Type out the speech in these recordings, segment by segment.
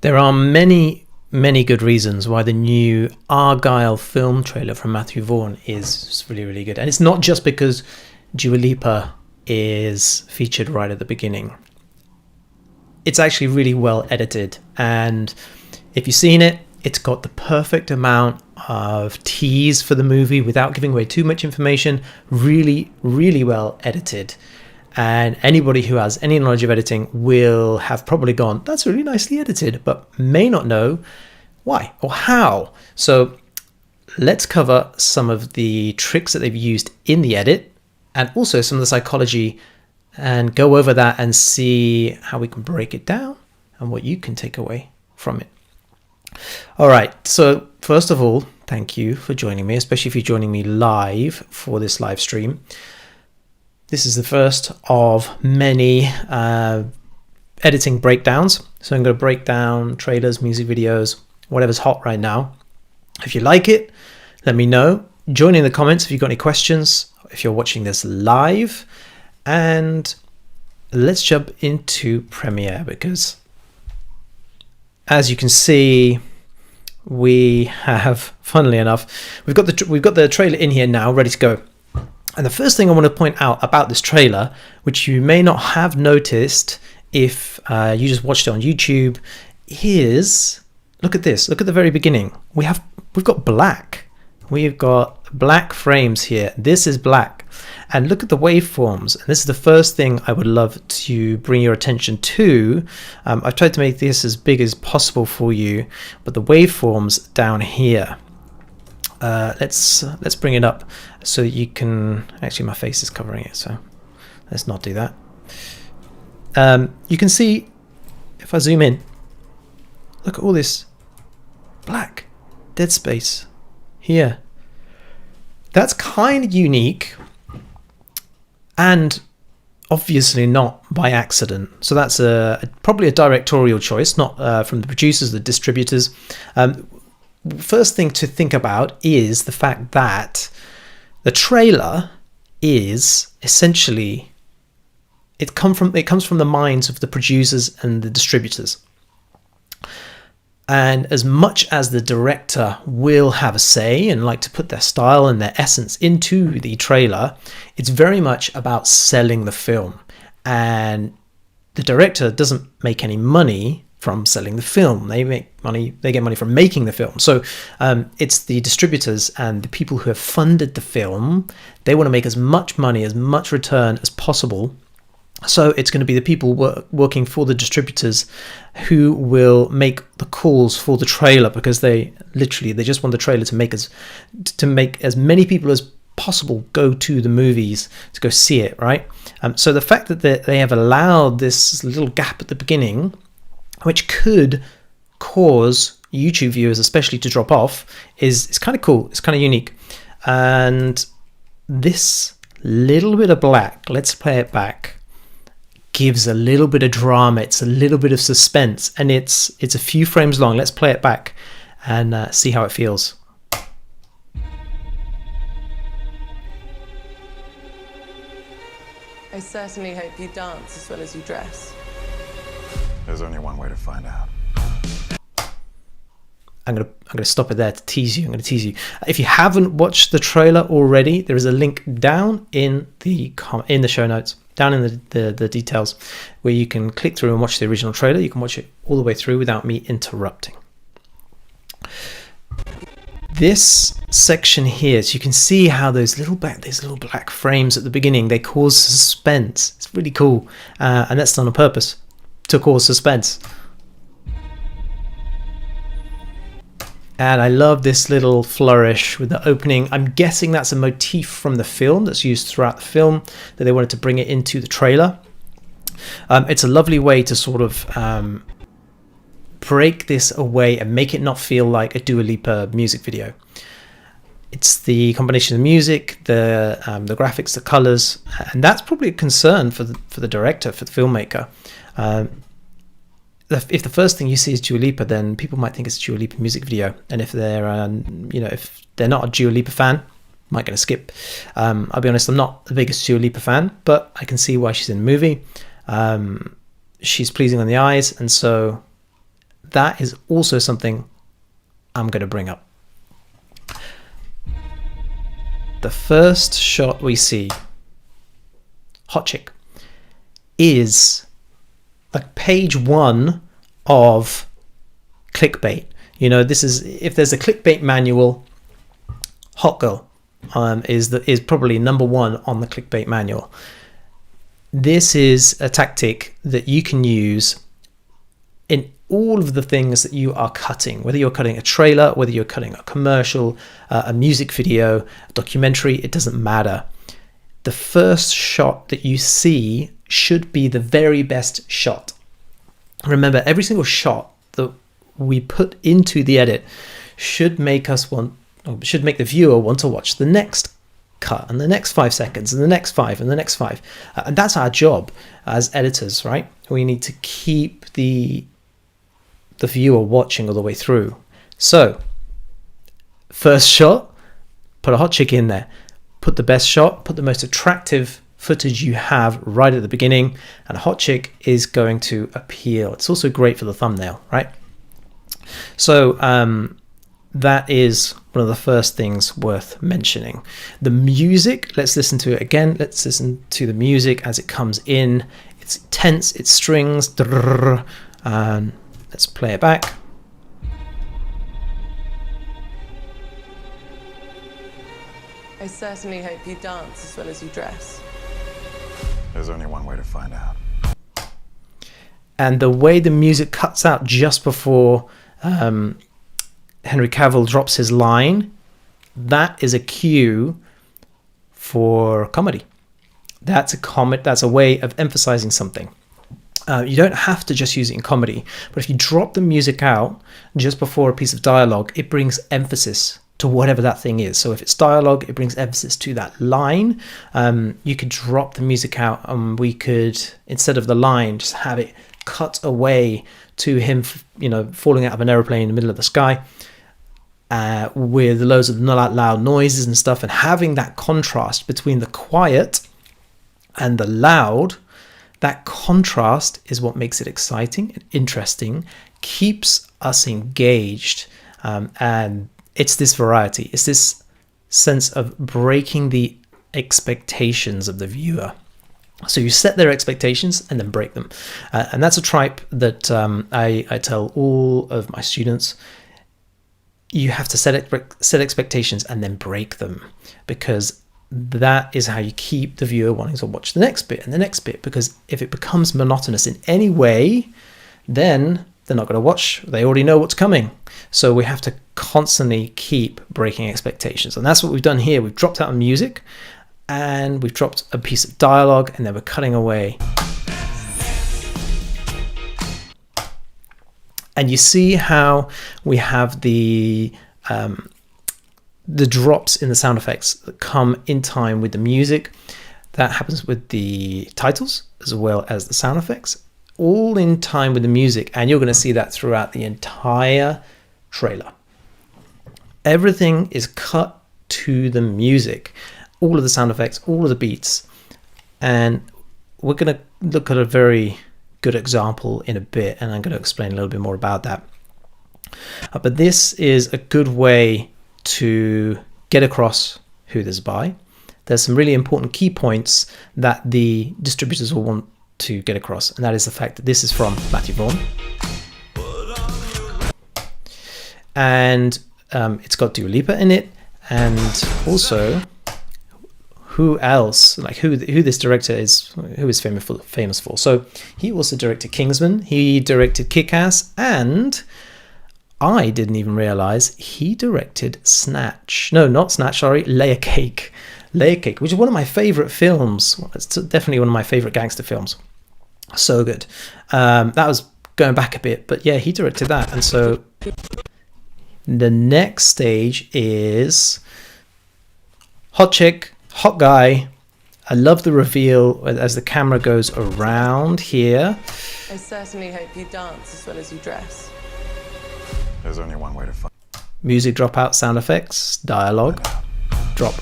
There are many, many good reasons why the new Argylle film trailer from Matthew Vaughn is really, really good. And it's not just because Dua Lipa is featured right at the beginning. It's actually really well edited. And if you've seen it, it's got the perfect amount of tease for the movie without giving away too much information. Really, really well edited. And anybody who has any knowledge of editing will have probably gone, that's really nicely edited, but may not know why or how. So let's cover some of the tricks that they've used in the edit and also some of the psychology, and go over that and see how we can break it down and what you can take away from it. All right, so first of all, thank you for joining me, especially if you're joining me live for this live stream. This is the first of many editing breakdowns. So I'm going to break down trailers, music videos, whatever's hot right now. If you like it, let me know. Join in the comments if you've got any questions, if you're watching this live. And let's jump into Premiere, because as you can see, we have, funnily enough, we've got the trailer in here now, ready to go. And the first thing I want to point out about this trailer, which you may not have noticed if you just watched it on YouTube, is, look at this. Look at the very beginning. We've got black. We've got black frames here. This is black. And look at the waveforms. And this is the first thing I would love to bring your attention to. I've tried to make this as big as possible for you, but the waveforms down here. Let's bring it up so you can, actually my face is covering it, so let's not do that. You can see, if I zoom in, look at all this black dead space here. That's kind of unique and obviously not by accident. So that's probably a directorial choice, not from the producers, the distributors. First thing to think about is the fact that the trailer is essentially, it comes from the minds of the producers and the distributors. And as much as the director will have a say and like to put their style and their essence into the trailer, it's very much about selling the film. And the director doesn't make any money from selling the film. They make money, they get money from making the film. So it's the distributors and the people who have funded the film. They want to make as much money, as much return as possible. So it's going to be the people working for the distributors who will make the calls for the trailer, because they just want the trailer to make as many people as possible go to the movies to go see it, right? So the fact that they have allowed this little gap at the beginning, which could cause YouTube viewers especially to drop off, is kind of cool. It's kind of unique. And this little bit of black, let's play it back, gives a little bit of drama. It's a little bit of suspense, and it's a few frames long. Let's play it back and see how it feels. I certainly hope you dance as well as you dress. There's only one way to find out. I'm gonna stop it there to tease you. I'm gonna tease you. If you haven't watched the trailer already, there is a link down in the show notes, down in the details, where you can click through and watch the original trailer. You can watch it all the way through without me interrupting. This section here, so you can see how those little black frames at the beginning, they cause suspense. It's really cool, and that's done on purpose to cause suspense. And I love this little flourish with the opening. I'm guessing that's a motif from the film that's used throughout the film, that they wanted to bring it into the trailer. It's a lovely way to sort of break this away and make it not feel like a Dua Lipa music video. It's the combination of the music, the graphics, the colors, and that's probably a concern for the director, for the filmmaker. If the first thing you see is Dua Lipa, then people might think it's a Dua Lipa music video, and if they're if they're not a Dua Lipa fan, might gonna skip. I'll be honest, I'm not the biggest Dua Lipa fan, but I can see why she's in the movie. She's pleasing on the eyes, and so that is also something I'm going to bring up. The first shot we see, hot chick, is like page 1 of clickbait. You know, this is, if there's a clickbait manual, hot girl is probably number 1 on the clickbait manual. This is a tactic that you can use in all of the things that you are cutting, whether you're cutting a trailer, whether you're cutting a commercial, a music video, a documentary, it doesn't matter. The first shot that you see should be the very best shot. Remember, every single shot that we put into the edit should make the viewer want to watch the next cut and the next 5 seconds and the next 5 and the next 5. And that's our job as editors, right? We need to keep the viewer watching all the way through. So first shot, put a hot chick in there, put the best shot, put the most attractive footage you have right at the beginning, and a hot chick is going to appeal. It's also great for the thumbnail, right? So that is one of the first things worth mentioning. The music, let's listen to it again. Let's listen to the music as it comes in. It's tense, it's strings, and let's play it back. I certainly hope you dance as well as you dress. There's only one way to find out. And the way the music cuts out just before Henry Cavill drops his line, that is a cue for comedy. That's a way of emphasizing something. You don't have to just use it in comedy, but if you drop the music out just before a piece of dialogue, it brings emphasis to whatever that thing is. So if it's dialogue, it brings emphasis to that line. You could drop the music out, and we could, instead of the line, just have it cut away to him, falling out of an aeroplane in the middle of the sky, with loads of loud noises and stuff, and having that contrast between the quiet and the loud. That contrast is what makes it exciting and interesting, keeps us engaged, and it's this variety. It's this sense of breaking the expectations of the viewer. So you set their expectations and then break them. And that's a tripe that I tell all of my students. You have to set expectations and then break them, because that is how you keep the viewer wanting to watch the next bit and the next bit. Because if it becomes monotonous in any way, then they're not going to watch. They already know what's coming. So we have to constantly keep breaking expectations. And that's what we've done here. We've dropped out music, and we've dropped a piece of dialogue, and then we're cutting away. And you see how we have the drops in the sound effects that come in time with the music. That happens with the titles as well as the sound effects, all in time with the music. And you're going to see that throughout the entire trailer. Everything is cut to the music, all of the sound effects, all of the beats. And we're going to look at a very good example in a bit, and I'm going to explain a little bit more about that. But this is a good way to get across who this is by. There's some really important key points that the distributors will want to get across, and that is the fact that this is from Matthew Vaughn, and it's got Dua Lipa in it, and also who else, like who this director is, who is famous for. So he also directed Kingsman, he directed Kickass, and I didn't even realize he directed Snatch. No, not Snatch, sorry, Layer Cake. Layer Cake, which is one of my favorite films. It's definitely one of my favorite gangster films. So good. That was going back a bit, but yeah, he directed that. And so the next stage is hot chick, hot guy. I love the reveal as the camera goes around here. I certainly hope you dance as well as you dress. There's only one way to find. Music drop out, sound effects, dialogue, drop.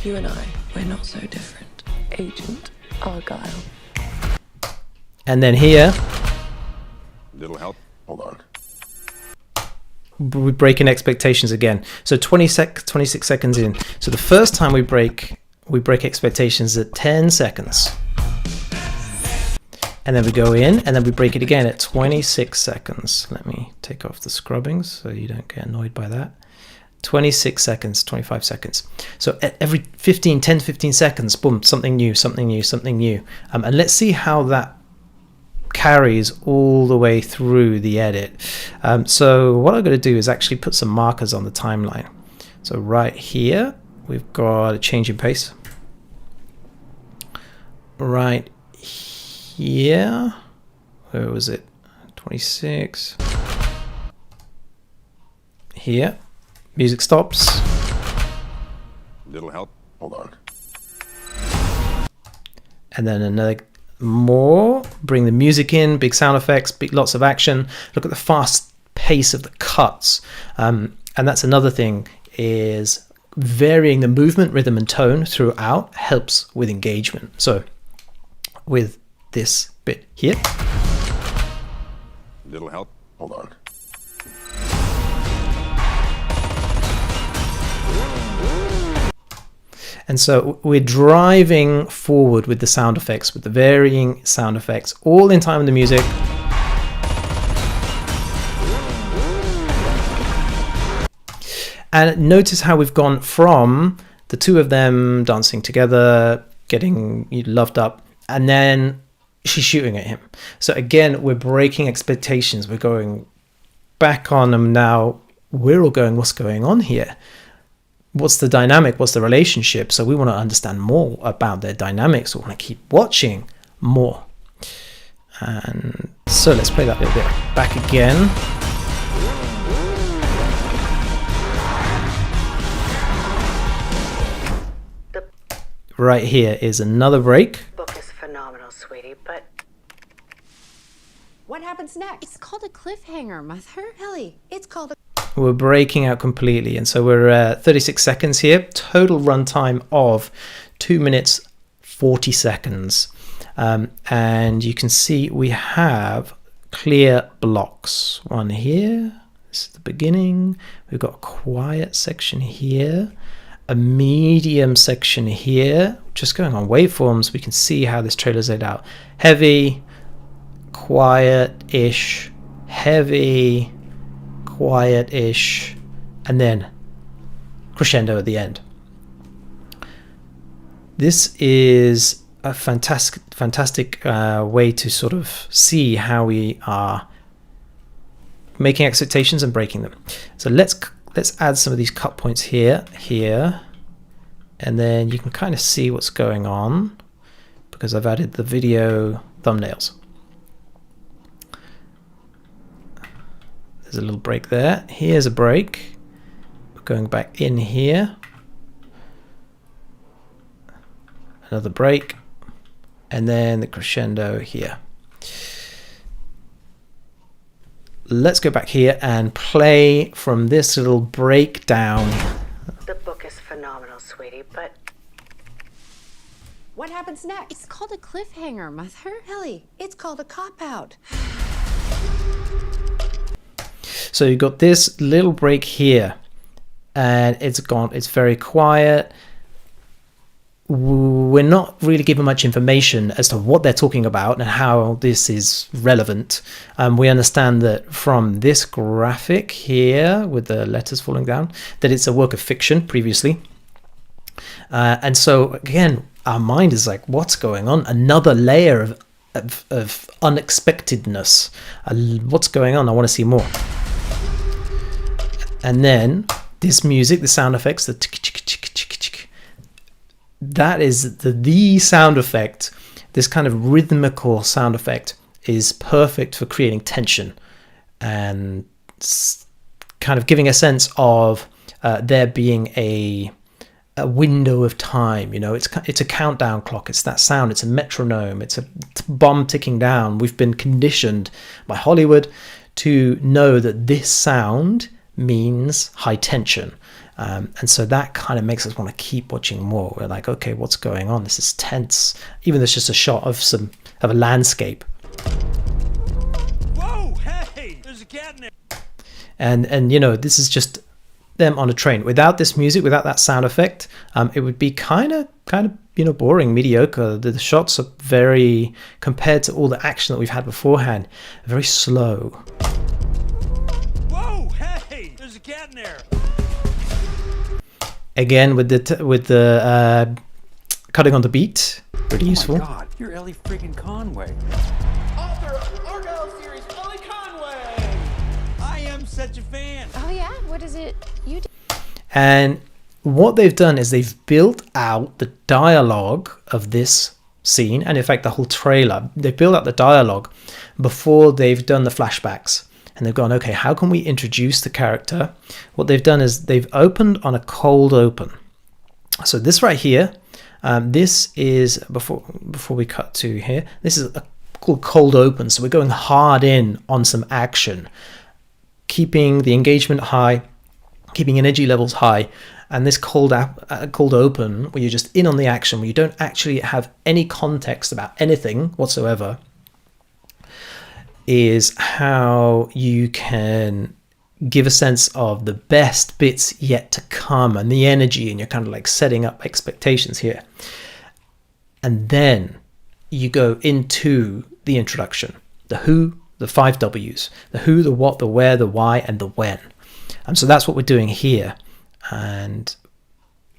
You and I, we're not so different. Agent Argylle. And then here, Little help? Hold on. we break in expectations again. So 26 seconds in. So the first time we break expectations at 10 seconds. And then we go in, and then we break it again at 26 seconds. Let me take off the scrubbing so you don't get annoyed by that. 26 seconds, 25 seconds. So at every 10 to 15 seconds, boom, something new, something new, something new. And let's see how that carries all the way through the edit. So what I'm going to do is actually put some markers on the timeline. So right here, we've got a change in pace. Right here, where was it? 26. Here, music stops. Little help? Hold on. And then another more, bring the music in, big sound effects, lots of action. Look at the fast pace of the cuts. And that's another thing, is varying the movement, rhythm and tone throughout helps with engagement. So with this bit here. Little help? Hold on. And so we're driving forward with the sound effects, with the varying sound effects, all in time with the music. And notice how we've gone from the two of them dancing together, getting loved up, and then she's shooting at him. So again, we're breaking expectations. We're going back on them now. We're all going, what's going on here? What's the dynamic? What's the relationship? So we want to understand more about their dynamics. We want to keep watching more. And so let's play that little bit back again. Right here is another break. The book is phenomenal, sweetie, but what happens next? It's called a cliffhanger, Mother. Ellie, it's called a... We're breaking out completely, and so we're 36 seconds here. Total runtime of 2 minutes 40 seconds, and you can see we have clear blocks. One here. This is the beginning. We've got a quiet section here, a medium section here. Just going on waveforms, we can see how this trailer's laid out. Heavy, quiet-ish, heavy, quiet-ish, and then crescendo at the end. This is a fantastic way to sort of see how we are making expectations and breaking them. So let's add some of these cut points here, and then you can kind of see what's going on because I've added the video thumbnails. There's a little break there. Here's a break. We're going back in here. Another break. And then the crescendo here. Let's go back here and play from this little breakdown. The book is phenomenal, sweetie, but What happens next? It's called a cliffhanger, Mother. Ellie, it's called a cop-out. So you've got this little break here, and it's gone. It's very quiet. We're not really given much information as to what they're talking about and how this is relevant. We understand that from this graphic here with the letters falling down that it's a work of fiction previously. And so again, our mind is like, what's going on? Another layer of unexpectedness. What's going on? I want to see more. And then this music, the sound effects, the tick, tick, tick, tick, tick. That is the sound effect. This kind of rhythmical sound effect is perfect for creating tension and kind of giving a sense of there being a window of time. You know, it's a countdown clock. It's that sound. It's a metronome. It's a bomb ticking down. We've been conditioned by Hollywood to know that this sound means high tension, And so that kind of makes us want to keep watching more. We're like, okay, what's going on? This is tense. Even though it's just a shot of a landscape. Whoa, hey, there's a cat in there. And you know, this is just them on a train. Without this music, without that sound effect, it would be kind of you know, boring, mediocre. The shots are very, compared to all the action that we've had beforehand, very slow. Whoa, hey, there's a cat in there. Again, with the cutting on the beat, pretty useful. Oh my God, you're Ellie freaking Conway. Author of Argylle series, Ellie Conway. I am such a fan. Oh yeah? What is it you do? And what they've done is they've built out the dialogue of this scene, and in fact the whole trailer. They've built out the dialogue before they've done the flashbacks. And they've gone, okay, how can we introduce the character? What they've done is they've opened on a cold open. So this right here, this is, before we cut to here, this is called cold open. So we're going hard in on some action, keeping the engagement high, keeping energy levels high. And this cold open, where you're just in on the action, where you don't actually have any context about anything whatsoever, is how you can give a sense of the best bits yet to come and the energy, and you're kind of like setting up expectations here. And then you go into the introduction, the who, the 5 W's, the who, the what, the where, the why, and the when. And so that's what we're doing here. And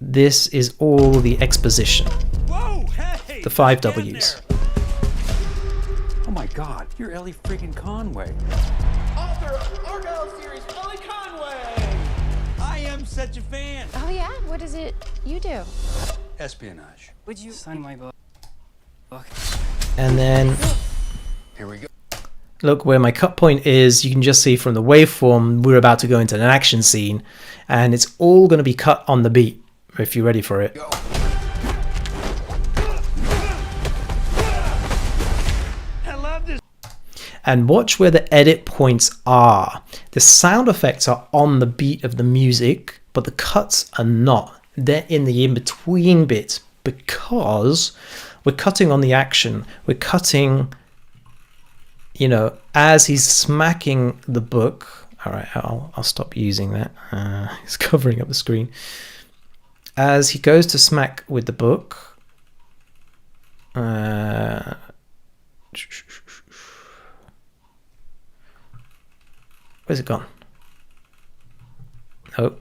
this is all the exposition, Whoa, hey, the 5 there's a cat in W's. there. Oh my God, you're Ellie freaking Conway. Author of Argylle series, Ellie Conway. I am such a fan. Oh yeah? What is it you do? Espionage. Would you sign my book? And then Here we go. look where my cut point is. You can just see from the waveform we're about to go into an action scene, and it's all going to be cut on the beat if you're ready for it. Go. I love this. And watch where the edit points are. The sound effects are on the beat of the music, but the cuts are not. They're in the in-between bits because we're cutting on the action. We're cutting, you know, as he's smacking the book. All right, I'll stop using that. It's covering up the screen. As he goes to smack with the book. Where's it gone? Oh.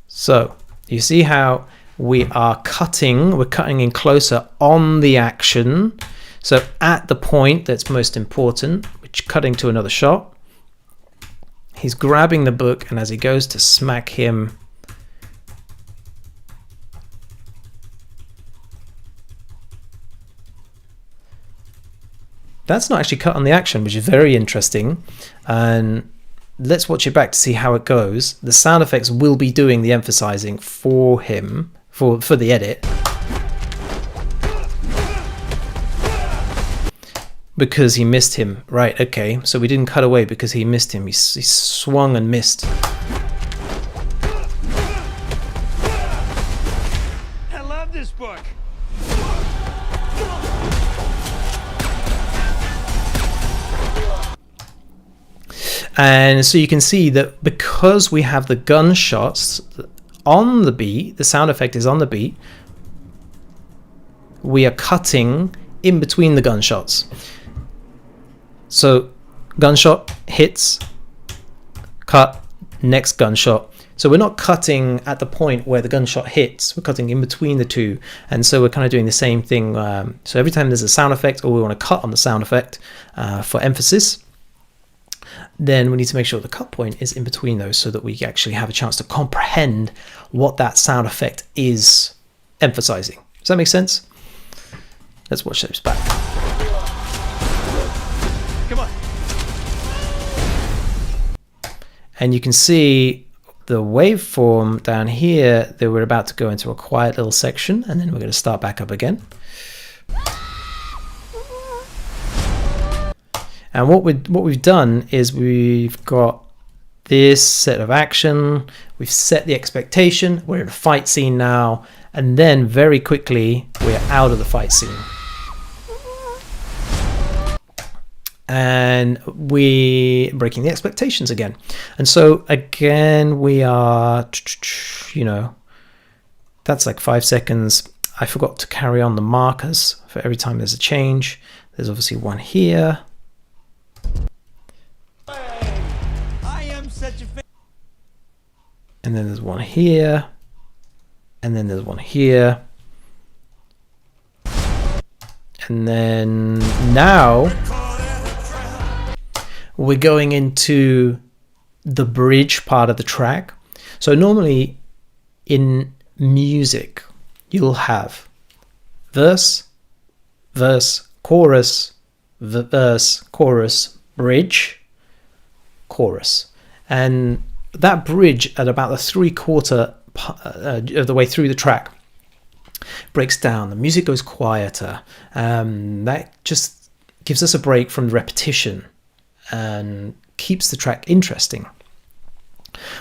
So you see how we're cutting in closer on the action. So at the point that's most important, which cutting to another shot, he's grabbing the book, and as he goes to smack him, that's not actually cut on the action, which is very interesting. And let's watch it back to see how it goes. The sound effects will be doing the emphasizing for him, for the edit. Because he missed him. Right, okay. So we didn't cut away because he missed him. He swung and missed. I love this book. And so you can see that because we have the gunshots on the beat, the sound effect is on the beat, we are cutting in between the gunshots. So gunshot hits, cut, next gunshot. So we're not cutting at the point where the gunshot hits, we're cutting in between the two. And so we're kind of doing the same thing. So every time there's a sound effect, or we want to cut on the sound effect for emphasis, then we need to make sure the cut point is in between those so that we actually have a chance to comprehend what that sound effect is emphasizing. Does that make sense? Let's watch those back. Come on. And you can see the waveform down here that we're about to go into a quiet little section, and then we're going to start back up again. And what we've done is we've got this set of action, we've set the expectation, we're in a fight scene now, and then very quickly we're out of the fight scene. And we're breaking the expectations again. And so again, we are, you know, that's like 5 seconds. I forgot to carry on the markers for every time there's a change. There's obviously one here. I am such a fan. And then there's one here. And then there's one here. And then now we're going into the bridge part of the track. So normally in music, you'll have verse, verse, chorus, verse, chorus, bridge, chorus. And that bridge at about the 3/4 of the way through the track breaks down. The music goes quieter. That just gives us a break from the repetition and keeps the track interesting.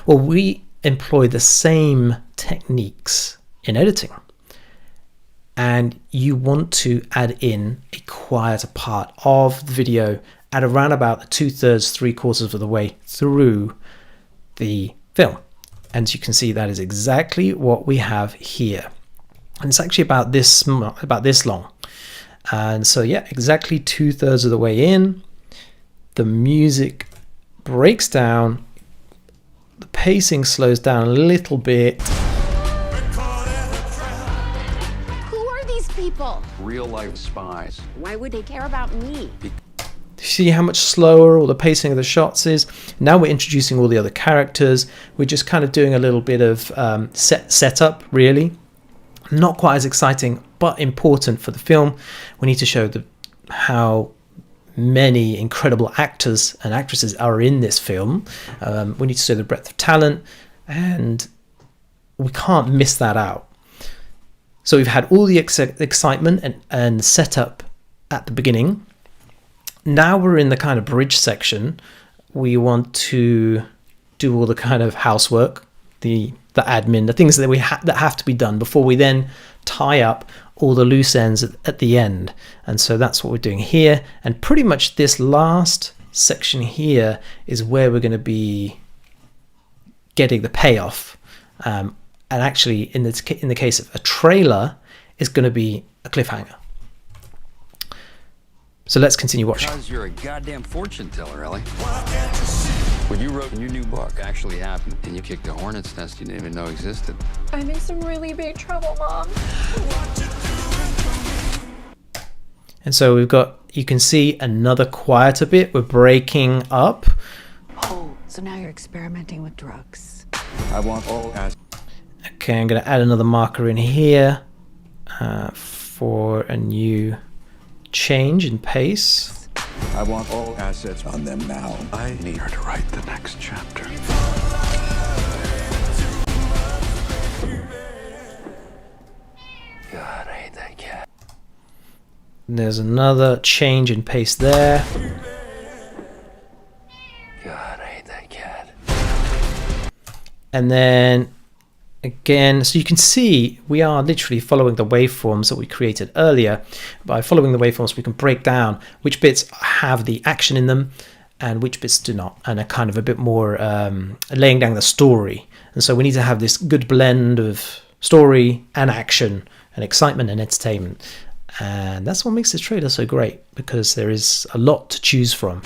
Well, we employ the same techniques in editing, and you want to add in a quieter part of the video at around about the 2/3, 3/4 of the way through the film. And as you can see, that is exactly what we have here, and it's actually about this long. And so yeah, exactly 2/3 of the way in, the music breaks down, the pacing slows down a little bit. Who are these people? Real life spies. Why would they care about me? See how much slower all the pacing of the shots is. Now we're introducing all the other characters. We're just kind of doing a little bit of setup, really. Not quite as exciting, but important for the film. We need to show how many incredible actors and actresses are in this film. We need to show the breadth of talent, and we can't miss that out. So we've had all the excitement and setup at the beginning. Now we're in the kind of bridge section. We want to do all the kind of housework, the admin, the things that that have to be done before we then tie up all the loose ends at the end. And so that's what we're doing here. And pretty much this last section here is where we're going to be getting the payoff. And actually, in the case of a trailer, it's going to be a cliffhanger. So let's continue watching. Because you're a goddamn fortune teller, Ellie. What you wrote in your new book actually happened, and you kicked a hornet's nest you didn't even know existed. I'm in some really big trouble, Mom. And so we've got, you can see another quieter bit. We're breaking up. Oh, so now you're experimenting with drugs. I want all as Okay, I'm going to add another marker in here for a new change in pace. I want all assets on them now. I need her to write the next chapter. God, I hate that cat. There's another change in pace there. God, I hate that cat. And then again, so you can see we are literally following the waveforms that we created earlier. By following the waveforms, we can break down which bits have the action in them and which bits do not, and are kind of a bit more laying down the story. And so we need to have this good blend of story and action and excitement and entertainment. And that's what makes this trailer so great, because there is a lot to choose from.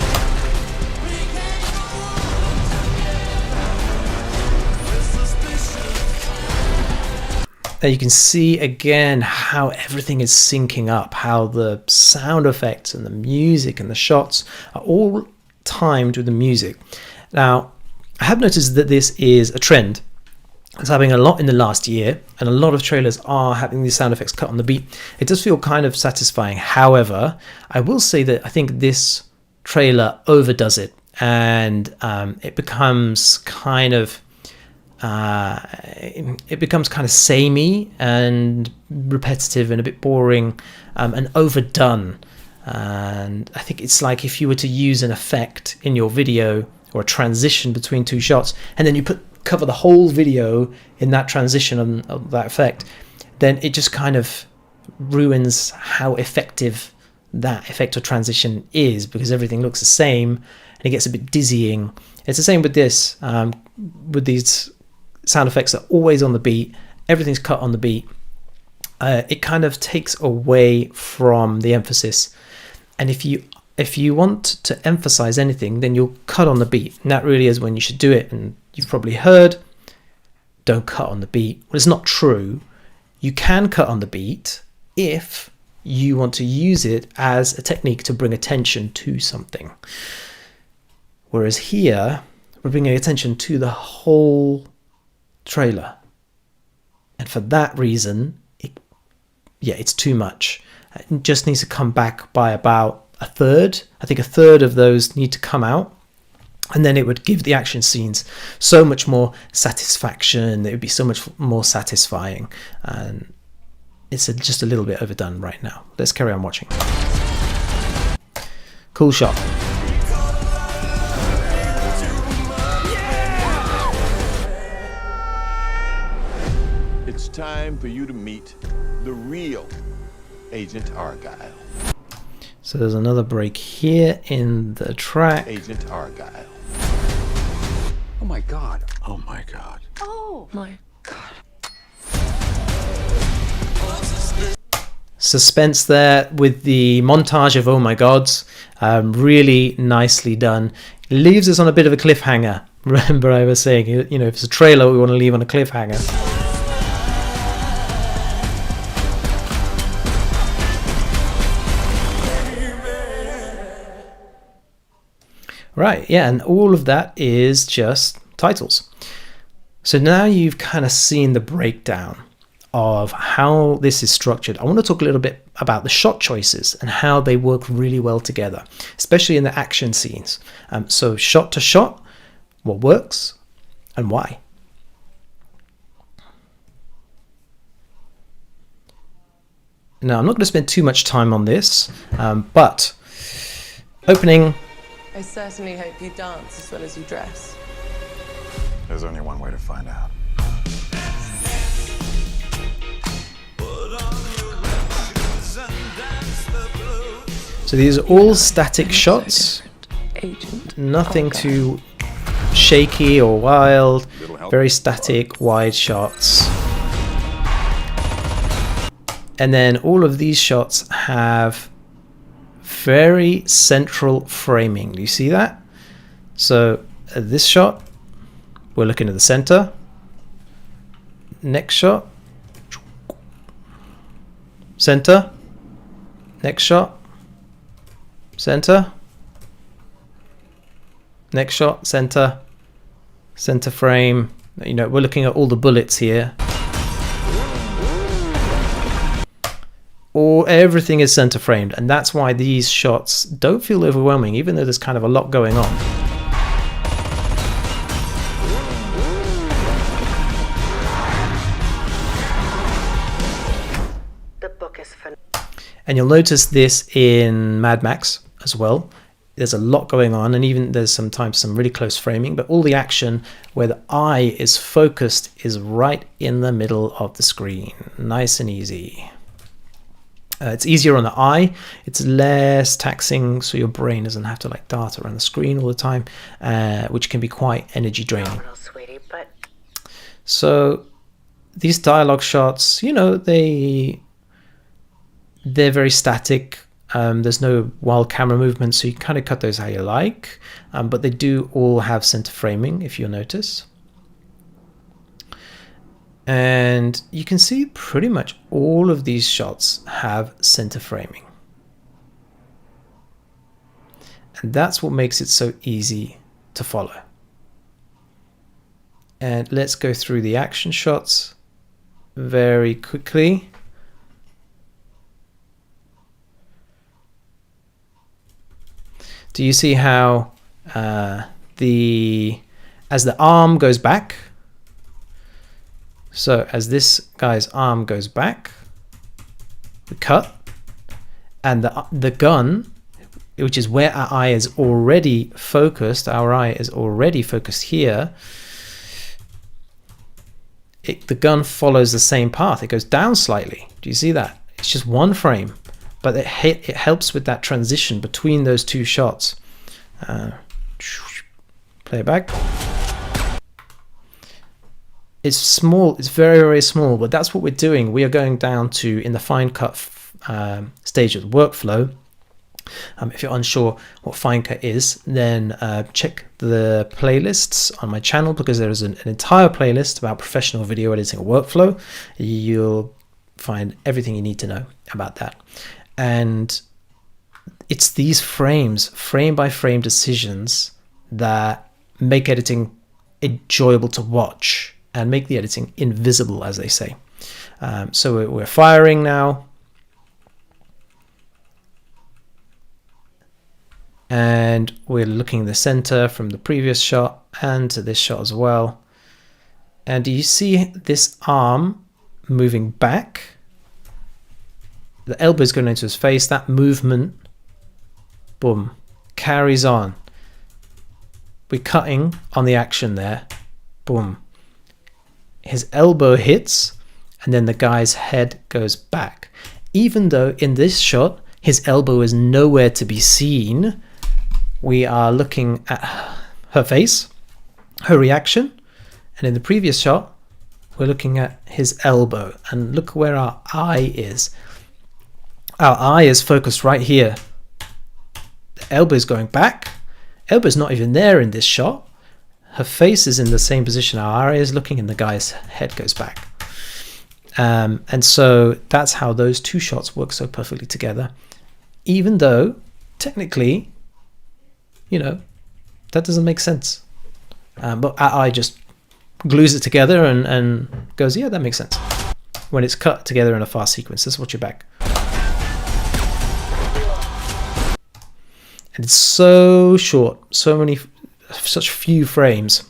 There you can see again how everything is syncing up, how the sound effects and the music and the shots are all timed with the music. Now, I have noticed that this is a trend. It's happening a lot in the last year, and a lot of trailers are having these sound effects cut on the beat. It does feel kind of satisfying. However, I will say that I think this trailer overdoes it, and it becomes kind of samey and repetitive and a bit boring and overdone. And I think it's like if you were to use an effect in your video or a transition between two shots, and then you cover the whole video in that transition of that effect, then it just kind of ruins how effective that effect or transition is, because everything looks the same and it gets a bit dizzying. It's the same with this, with these sound effects that are always on the beat, everything's cut on the beat. It kind of takes away from the emphasis. And if you want to emphasize anything, then you'll cut on the beat. And that really is when you should do it. And you've probably heard, don't cut on the beat. Well, it's not true. You can cut on the beat if you want to use it as a technique to bring attention to something. Whereas here, we're bringing attention to the whole trailer. And for that reason, it's too much. It just needs to come back by about a third. I think a third of those need to come out. And then it would give the action scenes so much more satisfaction. It would be so much more satisfying. And it's just a little bit overdone right now. Let's carry on watching. Cool shot. It's time for you to meet the real Agent Argylle. So there's another break here in the track. Agent Argylle. Oh my God. Oh my God. Oh my God. Suspense there with the montage of oh my gods. Really nicely done. Leaves us on a bit of a cliffhanger. Remember I was saying, if it's a trailer, we want to leave on a cliffhanger. Right, yeah, and all of that is just titles. So now you've kind of seen the breakdown of how this is structured. I want to talk a little bit about the shot choices and how they work really well together, especially in the action scenes. So shot to shot, what works and why. Now, I'm not going to spend too much time on this, but opening... I certainly hope you dance as well as you dress. There's only one way to find out. So these are all static shots, Agent. nothing too shaky or wild, very static, wide shots. And then all of these shots have very central framing. Do you see that? So this shot, we're looking at the center. Next shot, center. Next shot, center. Next shot, center. Center frame. We're looking at all the bullets here. Everything is center framed, and that's why these shots don't feel overwhelming, even though there's kind of a lot going on. The book is fun. And you'll notice this in Mad Max as well. There's a lot going on, and even there's sometimes some really close framing, but all the action where the eye is focused is right in the middle of the screen. Nice and easy. It's easier on the eye, it's less taxing, so your brain doesn't have to dart around the screen all the time, which can be quite energy draining. Well, sweetie, but So these dialogue shots, they're very static. There's no wild camera movement, so you can kind of cut those how you like, but they do all have center framing, if you'll notice. And you can see pretty much all of these shots have center framing. And that's what makes it so easy to follow. And let's go through the action shots very quickly. Do you see how as the arm goes back, so as this guy's arm goes back, we cut, and the gun, which is where our eye is already focused, here, the gun follows the same path. It goes down slightly. Do you see that? It's just one frame, but it helps with that transition between those two shots. Play it back. It's small, it's very, very small, but that's what we're doing. We are going down to, in the fine cut stage of the workflow. If you're unsure what fine cut is, then check the playlists on my channel, because there is an entire playlist about professional video editing workflow. You'll find everything you need to know about that. And it's these frames, frame by frame decisions, that make editing enjoyable to watch and make the editing invisible, as they say. So we're firing now. And we're looking in the center from the previous shot and to this shot as well. And do you see this arm moving back? The elbow is going into his face. That movement, boom, carries on. We're cutting on the action there. Boom. His elbow hits, and then the guy's head goes back. Even though in this shot, his elbow is nowhere to be seen, we are looking at her face, her reaction, and in the previous shot, we're looking at his elbow. And look where our eye is. Our eye is focused right here. The elbow is going back. Elbow is not even there in this shot. Her face is in the same position. Our eye is looking, and the guy's head goes back. And so that's how those two shots work so perfectly together. Even though, technically, you know, that doesn't make sense. But our eye just glues it together and goes, yeah, that makes sense. When it's cut together in a fast sequence, this is what you're back. And it's so short, such few frames.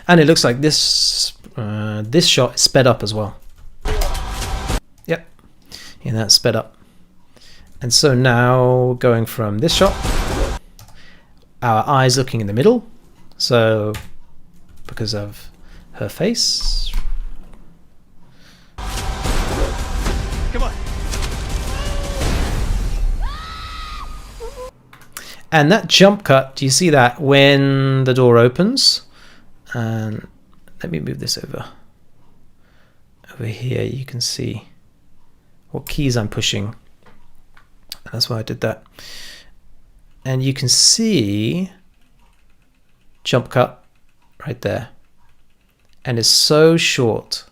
And it looks like this shot is sped up as well. Yep, and that's sped up. And so now going from this shot, our eyes looking in the middle, so because of her face. Come on. And that jump cut, do you see that when the door opens? And let me move this over here. You can see what keys I'm pushing. That's why I did that. And you can see jump cut right there. And it's so short.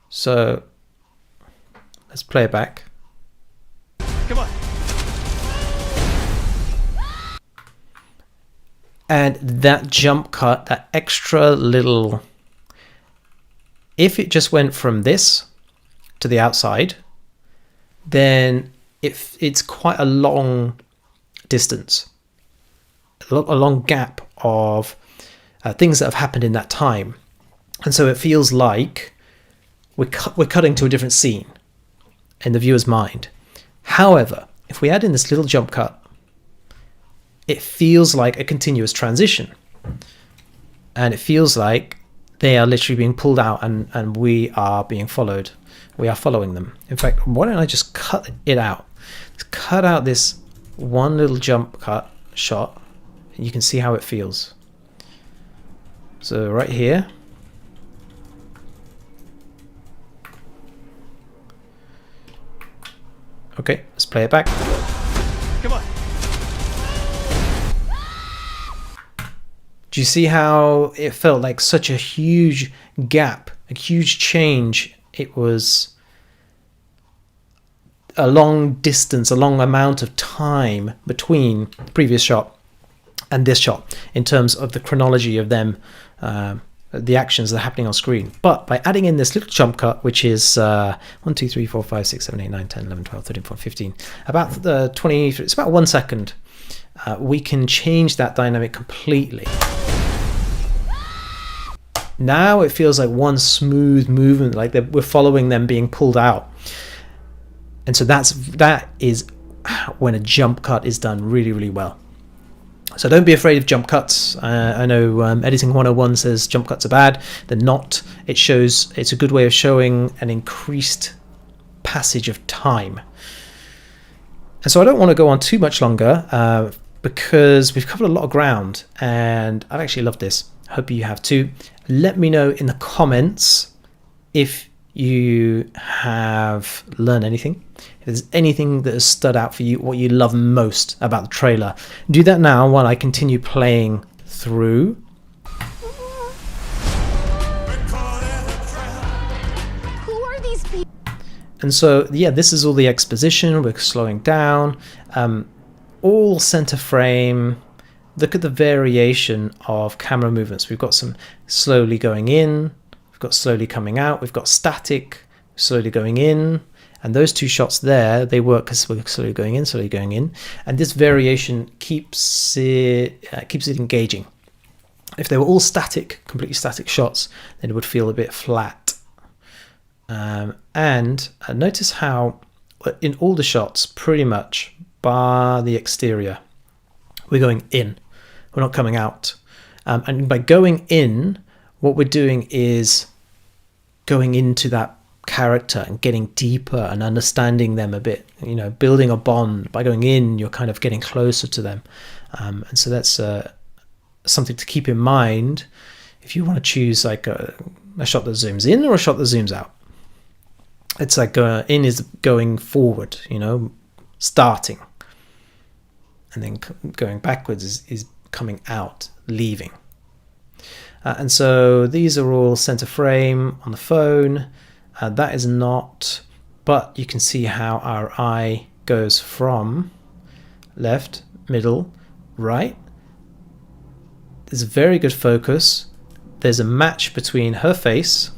So let's play it back. Come on. And that jump cut, that extra little, if it just went from this to the outside, then it's quite a long distance, a long gap of things that have happened in that time. And so it feels like we're cutting to a different scene in the viewer's mind. However, if we add in this little jump cut, it feels like a continuous transition. And it feels like they are literally being pulled out and we are being followed. We are following them. In fact, why don't I just cut it out? Let's cut out this one little jump cut shot, and you can see how it feels. So right here. Okay, let's play it back. Come on. Do you see how it felt like such a huge gap, a huge change? It was a long distance, a long amount of time between the previous shot and this shot in terms of the chronology of them, the actions that are happening on screen. But by adding in this little jump cut, which is 1, 2, 3, 4, 5, 6, 7, 8, 9, 10, 11, 12, 13, 14, 15, about 20, it's about 1 second, we can change that dynamic completely. Now it feels like one smooth movement, like we're following them being pulled out. And so that is when a jump cut is done really, really well. So don't be afraid of jump cuts. I know Editing 101 says jump cuts are bad. They're not. It's a good way of showing an increased passage of time. And so I don't want to go on too much longer because we've covered a lot of ground, and I've actually loved this. I hope you have too. Let me know in the comments if you have learned anything, if there's anything that has stood out for you, what you love most about the trailer. Do that now while I continue playing through. Who are these people? And so, yeah, this is all the exposition. We're slowing down. All center frame. Look at the variation of camera movements. We've got some slowly going in. We've got slowly coming out. We've got static, slowly going in. And those two shots there, they work because we're slowly going in, slowly going in. And this variation keeps it engaging. If they were all static, completely static shots, then it would feel a bit flat. And notice how in all the shots, pretty much bar the exterior, we're going in. We're not coming out. And by going in, what we're doing is going into that character and getting deeper and understanding them a bit, building a bond. By going in, you're kind of getting closer to them. And so that's something to keep in mind if you want to choose like a shot that zooms in or a shot that zooms out. It's like in is going forward, starting. And then going backwards is coming out, leaving. And so these are all center frame on the phone. That is not, but you can see how our eye goes from left, middle, right. There's a very good focus. There's a match between her face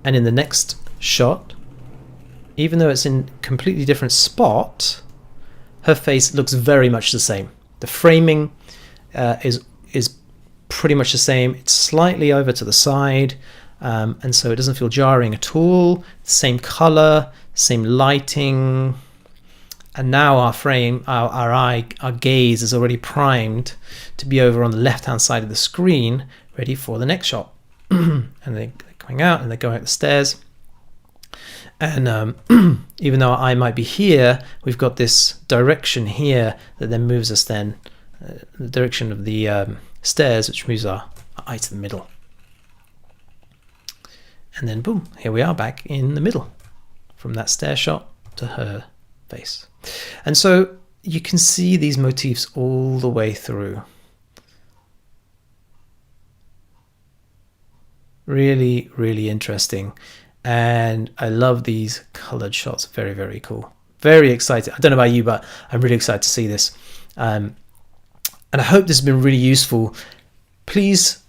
and in the next shot, even though it's in a completely different spot, her face looks very much the same. The framing is pretty much the same. It's slightly over to the side, and so it doesn't feel jarring at all. Same color, same lighting, and now our frame, our eye, our gaze is already primed to be over on the left-hand side of the screen, ready for the next shot. And they're coming out, and they're going up the stairs. And even though our eye might be here, we've got this direction here that then moves us the direction of the stairs, which moves our eye to the middle. And then boom, here we are back in the middle, from that stair shot to her face. And so you can see these motifs all the way through. Really, really interesting. And I love these colored shots. Very, very cool. Very excited. I don't know about you, but I'm really excited to see this. And I hope this has been really useful. Please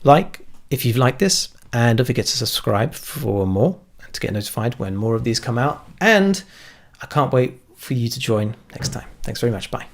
like if you've liked this, and don't forget to subscribe for more and to get notified when more of these come out. And I can't wait for you to join next time. Thanks very much. Bye.